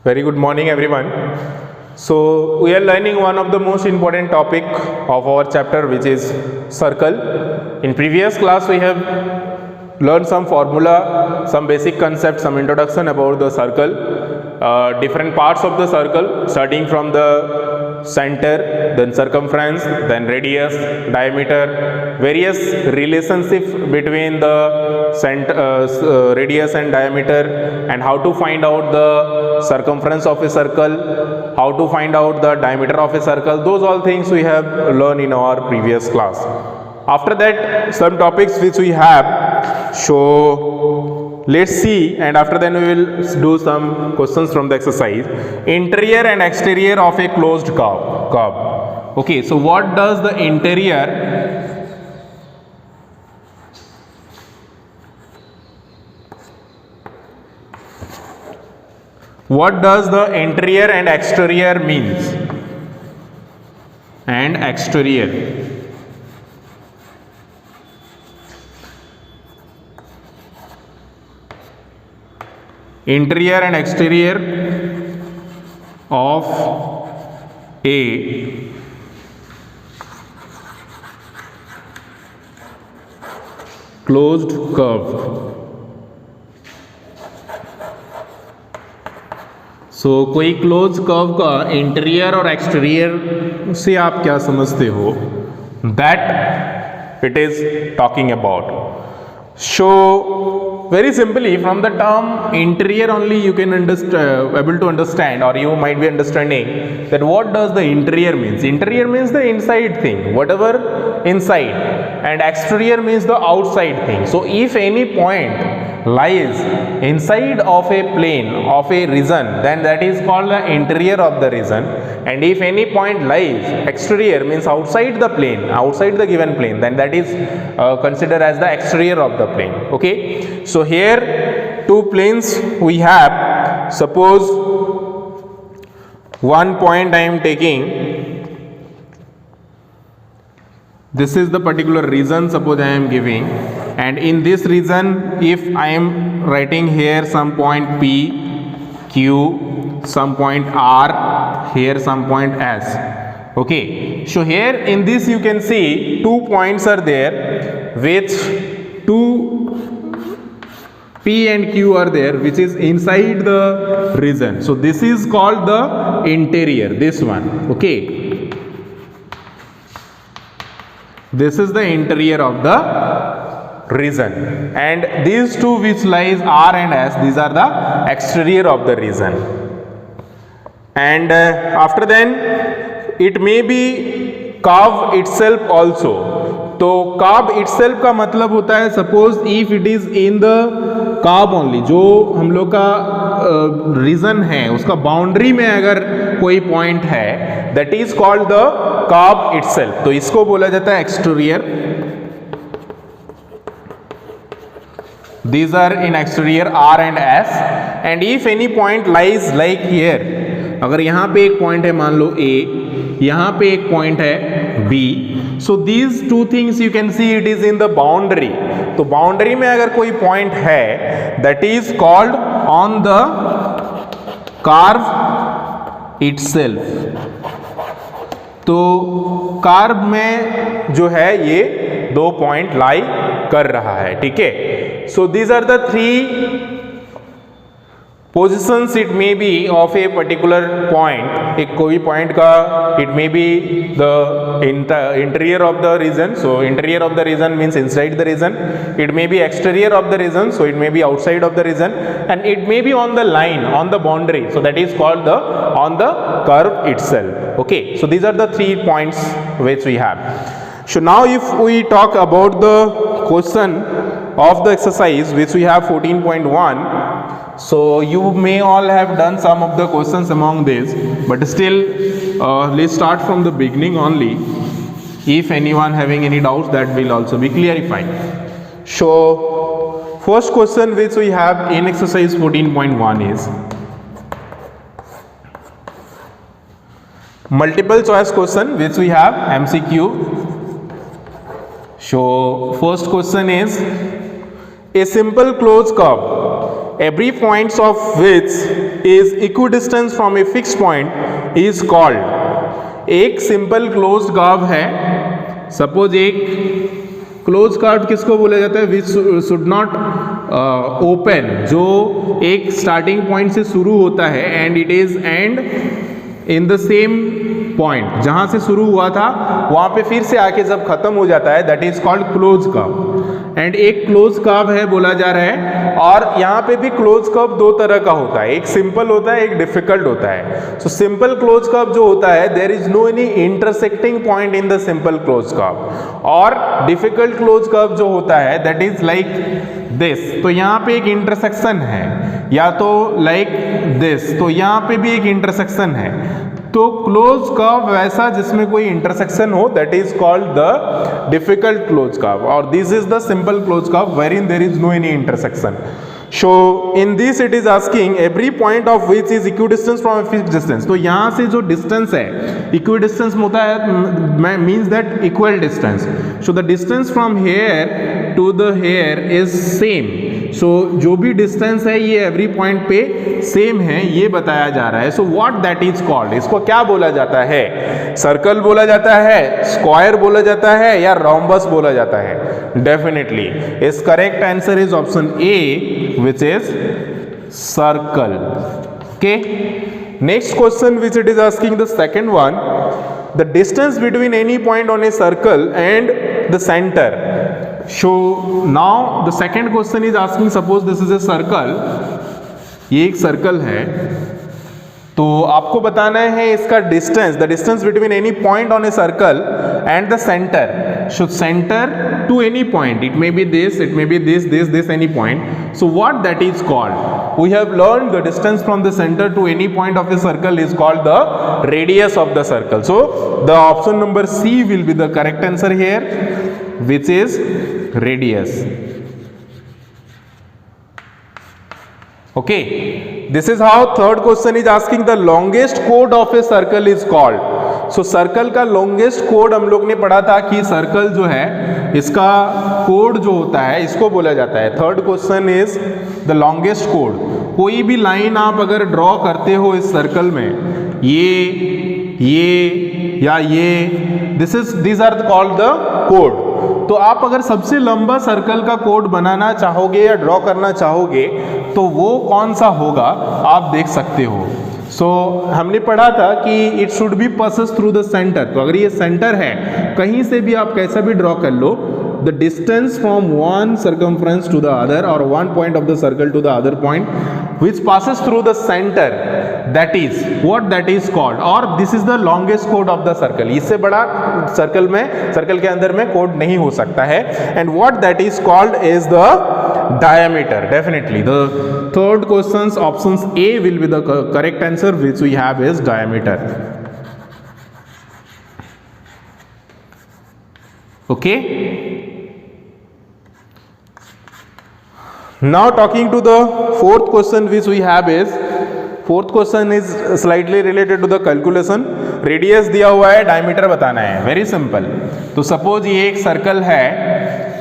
Very good morning, everyone. So we are learning one of the most important topic of our chapter, which is circle. In previous class, we have learned some formula, some basic concepts, some introduction about the circle, different parts of the circle, starting from the center, then circumference, then radius, diameter, various relationships between the radius and diameter, and how to find out the circumference of a circle, how to find out the diameter of a circle. Those all things we have learned in our previous class. After that, some topics which we have, so let's see, and after then we will do some questions from the exercise. Interior and exterior of a closed curve. Okay, so what does the interior and exterior means? And exterior. Interior and exterior of a closed curve. सो कोई close curve का interior और exterior से आप क्या समझते हो? That it is talking about. So very simply, from the term interior only you can able to understand, or you might be understanding that what does the interior means. Interior means the inside thing, whatever inside, and exterior means the outside thing. So if any point lies inside of a plane of a region, then that is called the interior of the region, and if any point lies exterior means outside the plane, outside the given plane, then that is considered as the exterior of the plane. Okay, so here two planes we have. Suppose one point I am taking, this is the particular region, suppose I am giving, and in this region if I am writing here some point P, Q, some point R, here some point S. Okay, so here in this you can see two points are there, which two P and Q are there, which is inside the region. So this is called the interior, this one. Okay, this is the interior of the region, and these two which lies R and S, these are the exterior of the region. And after then it may be curve itself also. तो curve itself का मतलब होता है, suppose if it is in the curve only, जो हम लोग का reason है उसका बाउंड्री में अगर कोई पॉइंट है, that is called the curve itself. तो इसको बोला जाता है exterior. These are in exterior R and S, and if any point lies like here, अगर यहाँ पे एक पॉइंट है मान लो A, यहाँ पे एक पॉइंट है B, so these two things you can see it is in the boundary. तो बाउंड्री में अगर कोई पॉइंट है, that is called on the curve itself. तो कर्व में जो है ये दो पॉइंट लाई कर रहा है. ठीक है, so these are the three positions it may be of a particular point. एक कोई पॉइंट का it may be the interior of the region, so interior of the region means inside the region. It may be exterior of the region, so it may be outside of the region, and it may be on the line, on the boundary, so that is called the on the curve itself. Okay, so these are the 3 points which we have. So now if we talk about the question of the exercise which we have 14.1, so you may all have done some of the questions among these, but still let's start from the beginning only. If anyone having any doubts, that will also be clarified. So first question which we have in exercise 14.1 is multiple choice question which we have MCQ. So first question is a simple closed curve every points of which is equidistant from a fixed point is called. एक simple closed curve है, suppose एक close curve किसको बोला जाता है, which should not open, जो एक starting point से शुरू होता है and it is and in the same point, जहां से शुरू हुआ था वहां पे फिर से आके जब खत्म हो जाता है, that is called close curve. And एक क्लोज कर्व है बोला जा रहा है, और यहाँ पे भी क्लोज कर्व दो तरह का होता है, एक सिंपल होता है, एक डिफिकल्ट होता है। सो सिंपल क्लोज कर्व जो होता है, there is no any intersecting point in the simple close curve, और डिफिकल्ट क्लोज कर्व जो होता है दैट इज लाइक दिस, तो यहाँ पे एक इंटरसेक्शन है, या तो लाइक दिस, तो यहाँ पे भी एक इंटरसेक्शन है। तो क्लोज कर्व वैसा जिसमें कोई इंटरसेक्शन हो, that is called the difficult close curve, और this is the simple close curve wherein there is no any intersection. So in this it is asking every point of which is equidistant from a fixed distance. तो यहाँ से जो distance है, equidistance होता है means that equal distance. So the distance from here to the here is same. So जो भी distance है ये every point पे same है, ये बताया जा रहा है। So what that is called? इसको क्या बोला जाता है? सर्कल बोला जाता है, स्क्वायर बोला जाता है, या रोम्बस बोला जाता है? Definitely, its correct answer is option A, which is circle. Okay, next question which it is asking, the second one, the distance between any point on a circle and the center. So now the second question is asking, suppose this is a circle, ये एक circle है, तो आपको बताना है इसका distance, the distance between any point on a circle and the centre. So centre to any point, it may be this, it may be this any point. So what that is called? We have learn the distance from the centre to any point of the circle is called the radius of the circle. So the option number C will be the correct answer here, which is radius. Okay, this is how third question is asking, the longest chord of a circle is called. So circle का longest chord हम लोग ने पढ़ा था कि circle जो है इसका कोड जो होता है इसको बोला जाता है. Third question is the longest code. कोई भी लाइन आप अगर ड्रॉ करते हो इस सर्कल में, ये या ये, these are called the code. तो आप अगर सबसे लंबा सर्कल का कोड बनाना चाहोगे या ड्रॉ करना चाहोगे तो वो कौन सा होगा आप देख सकते हो. सो हमने पढ़ा था कि it should be passes through the centre. तो अगर ये सेंटर है, कहीं से भी आप कैसा भी ड्रॉ कर लो, the distance from one circumference to the other or one point of the circle to the other point which passes through the center, that is what that is called, or this is the longest chord of the circle. इससे बड़ा circle में, circle के अंदर में code नहीं हो सकता है. and what that is called is the diameter. Definitely the third questions, options A will be the correct answer, which we have is diameter. Okay, now talking to the fourth question which we have is, fourth question is slightly related to the calculation. Radius दिया हुआ है, diameter बताना है. Very simple. तो suppose ये एक circle है,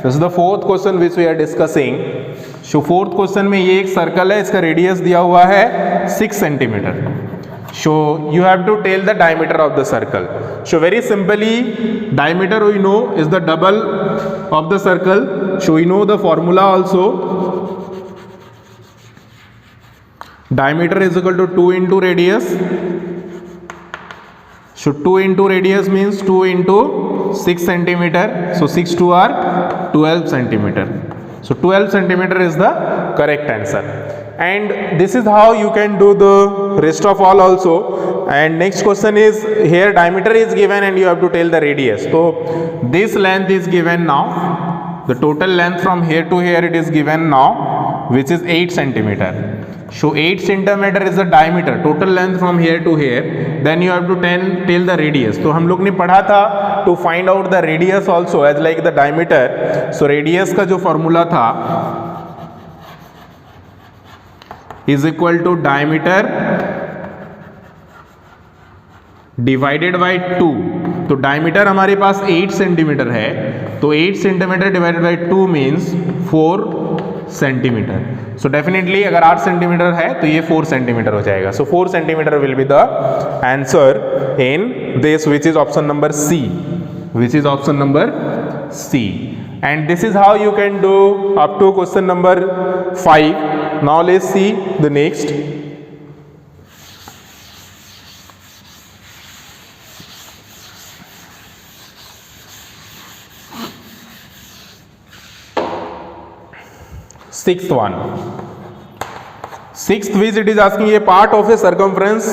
this is the fourth question which we are discussing. So fourth question में ये एक सर्कल है, इसका रेडियस दिया हुआ है 6 centimetre. So you have to tell the diameter of the circle. So very simply, diameter we know is the double of the circle. So we know the formula also. Diameter is equal to 2 into radius. So 2 into radius means 2 into 6 centimeter. So 6 2 are 12 centimeter. So 12 centimeter is the correct answer. And this is how you can do the rest of all also. And next question is, here diameter is given and you have to tell the radius. So this length is given now, the total length from here to here it is given now, which is 8 centimeter. So 8 centimeter is the diameter, total length from here to here. Then you have to tell the radius. तो हम लोग ने पढ़ा था to find out the radius also as like the diameter. So radius का जो formula था is equal to diameter divided by 2. तो डायमीटर हमारे पास 8 सेंटीमीटर है, तो 8 centimetre divided by 2 means 4 centimetre. So definitely अगर 8 सेंटीमीटर है तो ये 4 सेंटीमीटर हो जाएगा. So 4 centimetre will be the answer in this, which is option number C, which is option number C. And this is how you can do up to question number 5. Now let's see the next. Sixth one. Sixth which it is asking a part of a circumference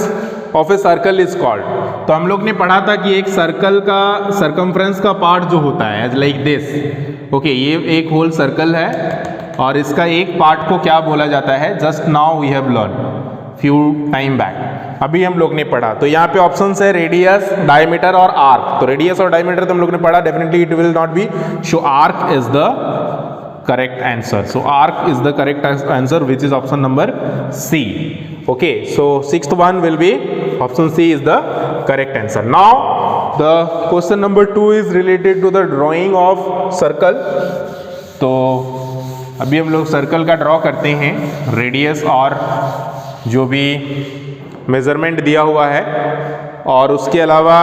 of a circle is called. तो हम लोग ने पढ़ा था कि एक circle का circumference का पार्ट जो होता है एज लाइक दिस. ओके, ये एक होल सर्कल है और इसका एक पार्ट को क्या बोला जाता है. Just now we have learn few time back, अभी हम लोग ने पढ़ा. तो यहाँ पे ऑप्शंस है रेडियस, डायमीटर और आर्क. तो रेडियस और डायमीटर तो हम लोग ने पढ़ा. Definitely it will not be. So arc is the correct answer. So arc is the correct answer, which is option number C. Okay, so sixth one will be option C is the correct answer. Now the question number 2 is related to the drawing of circle. तो अभी हम लोग circle का draw करते हैं. Radius और जो भी मेजरमेंट दिया हुआ है और उसके अलावा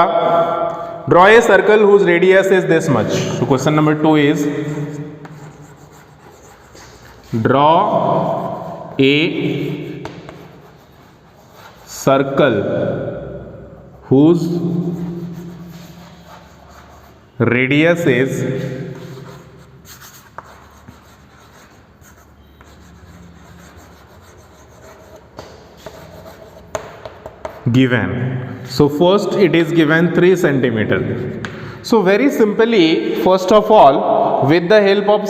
draw a circle whose radius is this much. So question number 2 is draw a circle whose radius is given. So first it is given 3 centimeter. So very simply, first of all, with the help of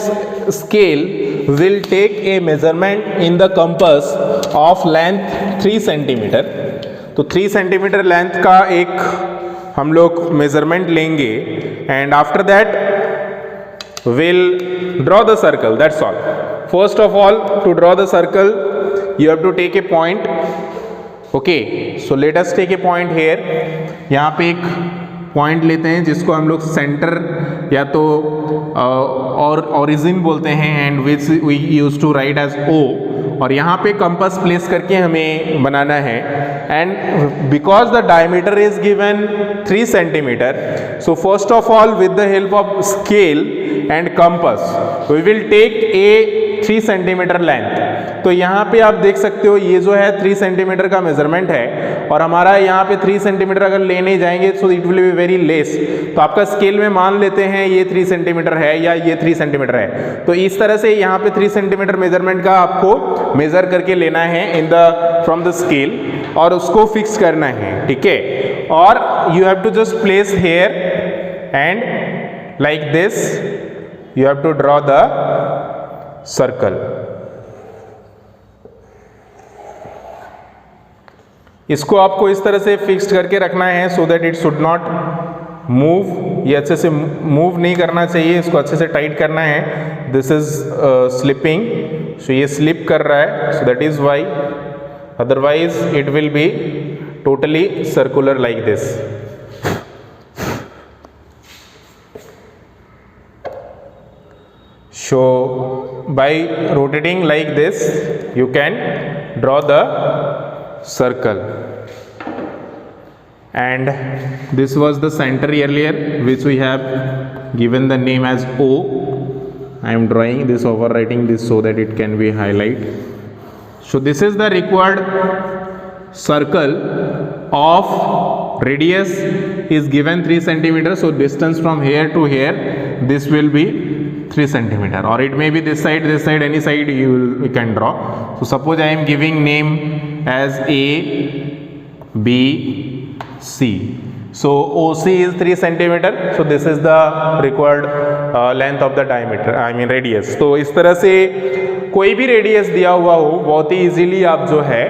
scale, will take a measurement in the compass of length 3 centimetre. तो 3 centimetre length का एक हम लोग measurement लेंगे and after that will draw the circle. That's all. First of all, to draw the circle you have to take a point. Okay, so let us take a point here. यहाँ पे एक point लेते हैं जिसको हम लोग centre या तो और ओरिजिन बोलते हैं and which we use to write as O. और यहाँ पे कंपास प्लेस करके हमें बनाना है and because the diameter is given 3 centimetre. So first of all with the help of scale and compass we will take a 3 centimetre length. तो यहाँ पे आप देख सकते हो ये जो है 3 सेंटीमीटर का मेजरमेंट है और हमारा यहाँ पे 3 सेंटीमीटर अगर लेने जाएंगे सो it will be very less. तो आपका स्केल में मान लेते हैं ये 3 सेंटीमीटर है या ये 3 सेंटीमीटर है. तो इस तरह से यहाँ पे 3 सेंटीमीटर मेजरमेंट का आपको मेजर करके लेना है in the from the scale और उसको फिक्स करना है. ठीक है, और you have to just place here and like this you have to draw the circle. इसको आपको इस तरह से फिक्स्ड करके रखना है so that it should not move. ये अच्छे से मूव नहीं करना चाहिए, इसको अच्छे से टाइट करना है. दिस इज स्लिपिंग, सो ये स्लिप कर रहा है, so that is why. Otherwise it will be totally circular like this. So by rotating like this you can draw the circle and this was the center earlier which we have given the name as O. I am drawing this, overwriting this so that it can be highlight. So this is the required circle of radius is given 3 centimeter. So distance from here to here this will be 3 centimeter or it may be this side, any side you can draw. So suppose I am giving name as A, B, C. So OC is 3 centimeter. So this is the required length of the diameter, I mean radius. तो इस तरह से कोई भी radius दिया हुआ हो बहुत ही इजीली आप जो है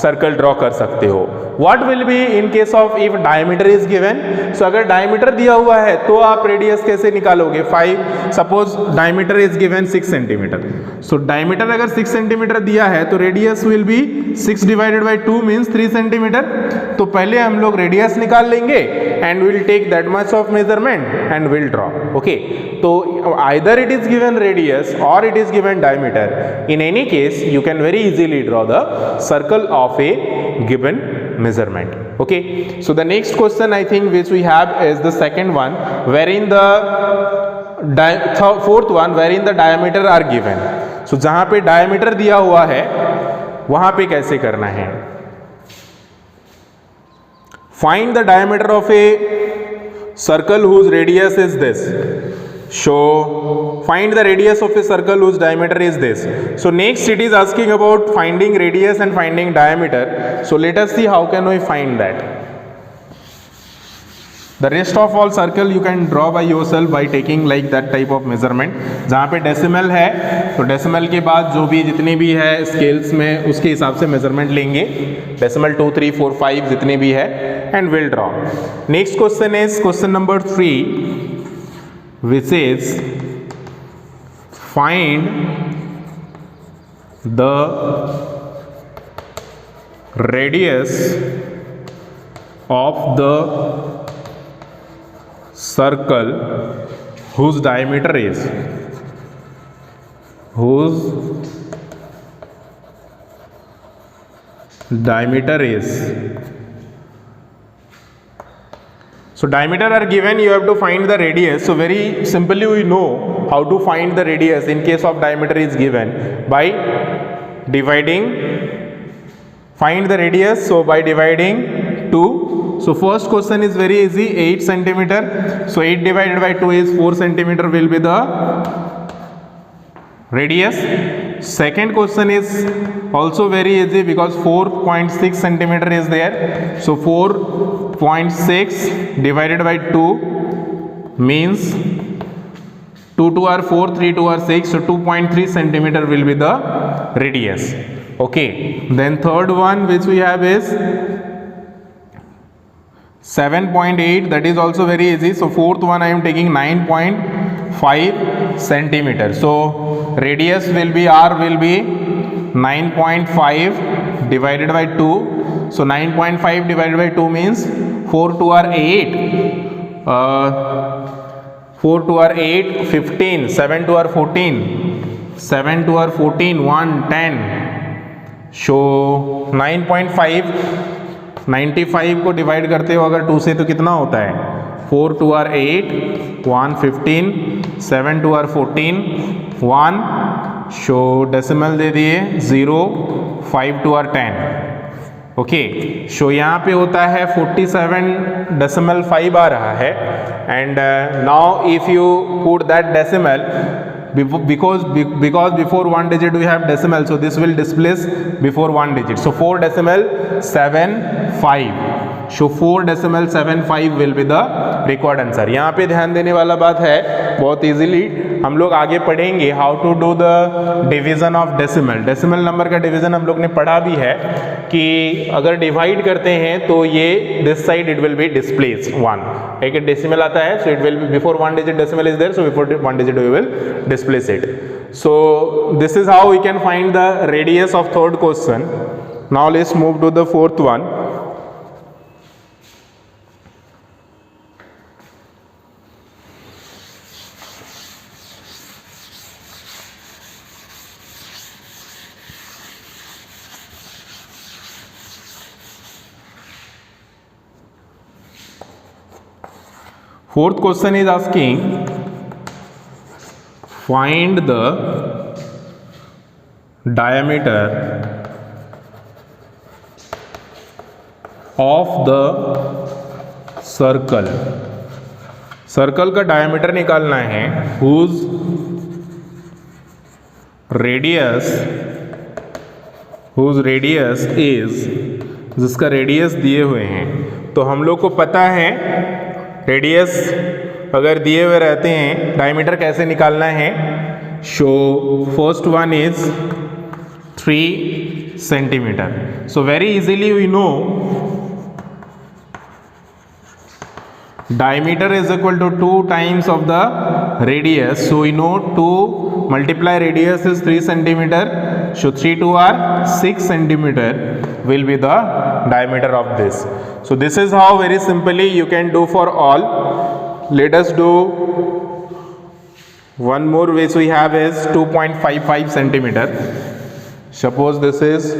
सर्कल ड्रॉ कर सकते हो. What will be in case of if diameter is given. So अगर डायमीटर दिया हुआ है तो आप रेडियस कैसे निकालोगे. 5 suppose diameter is given 6 centimetre. So diameter अगर 6 सेंटीमीटर दिया है तो radius will be 6 divided by 2 means 3 centimetre. तो पहले हम लोग रेडियस निकाल लेंगे and we'll take that much of measurement and we'll draw. Okay, so either it is given radius or it is given diameter. In any case, you can very easily draw the circle of a given measurement. Okay, so the next question I think which we have is the second one, wherein the fourth one, wherein the diameter are given. So जहाँ पे diameter दिया हुआ है वहाँ पे कैसे करना है? Find the diameter of a circle whose radius is this. So find the radius of a circle whose diameter is this. So next it is asking about finding radius and finding diameter. So let us see how can we find that. The rest of all circle you can draw by yourself by taking like that type of measurement. जहाँ पे decimal है तो decimal के बाद जो भी जितनी भी है स्केल्स में उसके हिसाब से मेजरमेंट लेंगे, डेसिमल 2, 3, 4, 5 जितनी भी है, and will draw. Next question is question number 3, which is find the radius of the circle whose diameter is so diameter are given, you have to find the radius. So very simply we know how to find the radius in case of diameter is given by dividing. Find the radius, so by dividing 2. So first question is very easy, 8 centimeter. So 8 divided by 2 is 4 centimeter will be the radius. Second question is also very easy because 4.6 centimeter is there. So 4.6 divided by 2 means 2 2 are 4, 3 2 are 6. So 2.3 centimeter will be the radius. Okay. Then third one which we have is 7.8, that is also very easy. So fourth one I am taking 9.5 centimeter. So radius will be R will be 9.5 divided by 2. So 9.5 divided by 2 means 4 2 are 8. 4 2 are 8, 15, 7 2 are 14, 7 2 are 14, 1, 10. So 9.5 95 को divide करते हो अगर 2 से तो कितना होता है? 4 2 are 8, 1 15, 7 2 are 14, 1. Show decimal दे दिए 0, 5 2 are 10. ओके, शो यहाँ पे होता है 47.5 आ रहा है. And now if you put that decimal because before one digit we have decimal, so this will displace before one digit. So 4.75. So 4.75 will be the required answer. यहाँ पे ध्यान देने वाला बात है, बहुत इजीली हम लोग आगे पढ़ेंगे how to do the division of decimal. Decimal number का डिवीजन हम लोग ने पढ़ा भी है कि अगर डिवाइड करते हैं तो ये this side it will be displace 1. एक डेसिमल आता है, so it will be before one digit decimal is there, so before one digit we will displace it. So this is how we can find the radius of third question. Now let's move to the fourth one. Fourth question is asking find the diameter of the circle. Circle का diameter निकालना है whose radius is, जिसका radius दिए हुए हैं. तो हम लोग को पता है रेडियस अगर दिए हुए रहते हैं डायमीटर कैसे निकालना है. So first one is 3 centimetre. So very easily we know diameter is equal to 2 times of the radius. So we know 2 multiply radius is 3 centimeter So 3 to r 6 centimeter will be the diameter of this. So this is how very simply you can do for all. Let us do one more which we have is 2.55 centimeter. Suppose this is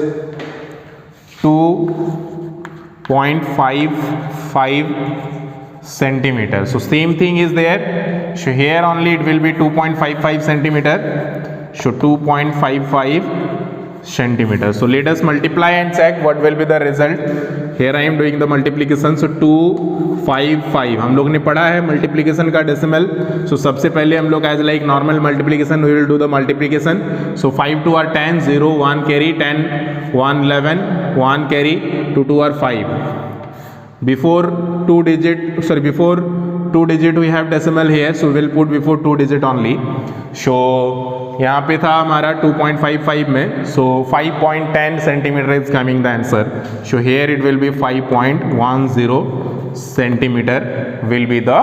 2.55 centimeter. So same thing is there. So here only it will be 2.55 centimeter. So 2.55 centimeter. So let us multiply and check what will be the result. Here I am doing the multiplication. So 255 हम लोग ने पढ़ा है multiplication का decimal. So सबसे पहले हम लोग as like normal multiplication we will do the multiplication. So 5 to are 10, 0, 1 carry, 10, 1, 11, 1 carry, 2 to are 5. Before 2 digit we have decimal here, so we will put before 2 digit only. So यहाँ पे था हमारा 2.55 में, so 5.10 centimeter is coming the answer. So here it will be 5.10 centimeter will be the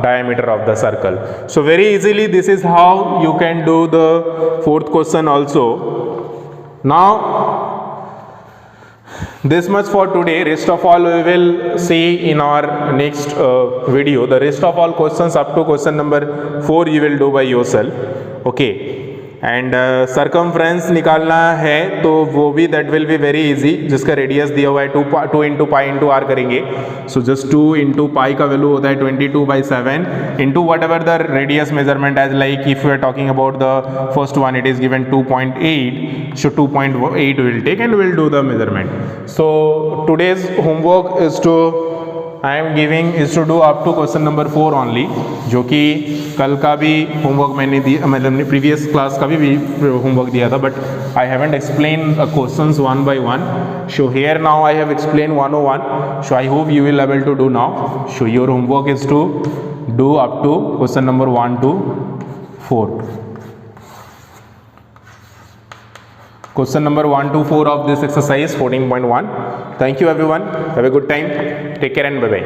diameter of the circle. So very easily this is how you can do the fourth question also. Now this much for today. Rest of all we will see in our next video. The rest of all questions up to question number 4 you will do by yourself. Okay. And circumference निकालना है तो वो भी that will be very easy, जिसका radius दिया हुआ है 2 into pi into are करेंगे. सो जस्ट 2 इंटू पाई का वैल्यू होता है 22/7 into whatever the radius measurement as like if you are talking about the first one it is given 2.8. So 2.8 will take and will do the measurement. So today's homework is to I am giving is to do up to question number 4 only, जो कि कल का भी homework मैंने दिया, मतलब previous class का भी होमवर्क दिया था, but I haven't explain questions one by one. So here now I have explain 101. So I hope you will able to do now. So your homework is to do up to question number 1 to 4. Question number 1 to 4 of this exercise 14.1. Thank you everyone. Have a good time. Take care and bye bye.